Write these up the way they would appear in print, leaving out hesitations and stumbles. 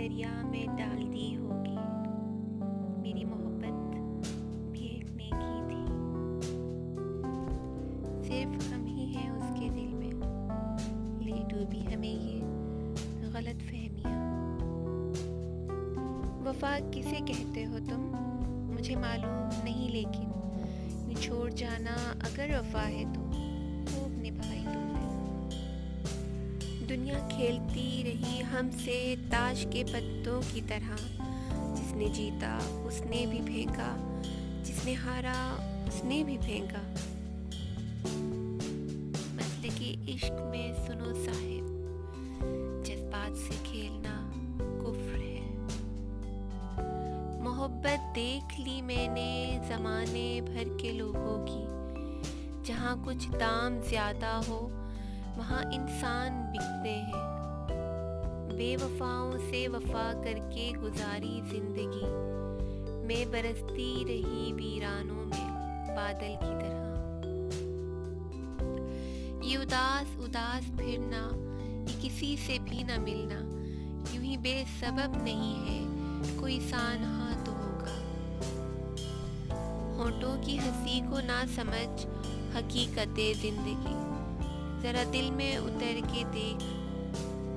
दरिया में डाल दी होगी। मेरी मोहब्बत भी एक नेकी थी, सिर्फ हम ही हैं उसके दिल में, ले डूबी हमें ये गलत फहमियाँ। वफा किसे कहते हो तुम, मुझे मालूम नहीं, लेकिन निछोड़ जाना अगर वफा है तो खूब निभाई तुमने। दुनिया खेलती रही हमसे ताश के पत्तों की तरह, जिसने जीता उसने भी फेंका, जिसने हारा उसने भी फेंका। मसले के इश्क में सुनो साहिब, जज्बात से खेलना कुफ्र है। मोहब्बत देख ली मैंने ज़माने भर के लोगों की, जहाँ कुछ दाम ज़्यादा हो वहाँ इंसान बिकते हैं। बेवफाओं से वफा करके गुजारी जिंदगी, मैं बरसती रही वीरानों में बादल की तरह। ये उदास उदास फिरना, ये किसी से भी न मिलना, यूं ही बेसबब नहीं है, कोई सानहा तो होगा। होठों की हंसी को ना समझ हकीकते जिंदगी, जरा दिल में उतर के देख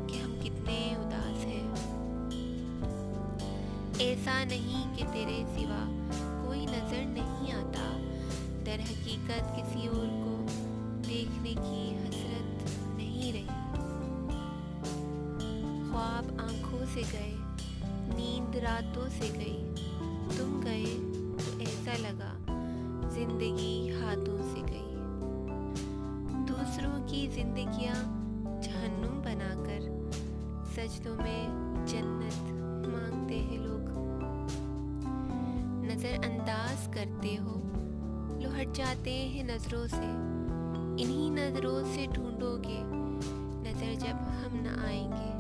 कि हम कितने उदास हैं। ऐसा नहीं कि तेरे सिवा कोई नजर नहीं आता, दर हकीकत किसी और को देखने की हसरत नहीं रही। ख्वाब आंखों से गए, नींद रातों से गई, तुम गए तो ऐसा लगा जिंदगी हाथों से गई। दूसरों की जिंदगियां जहन्नुम बनाकर सजदों में जन्नत मांगते हैं लोग। नजरअंदाज करते हो, लो हट जाते हैं नजरों से, इन्हीं नजरों से ढूंढोगे नजर जब हम न आएंगे।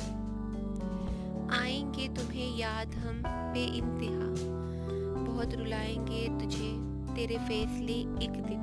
आएंगे तुम्हें याद हम बेइंतहा, बहुत रुलाएंगे तुझे तेरे फैसले एक दिन।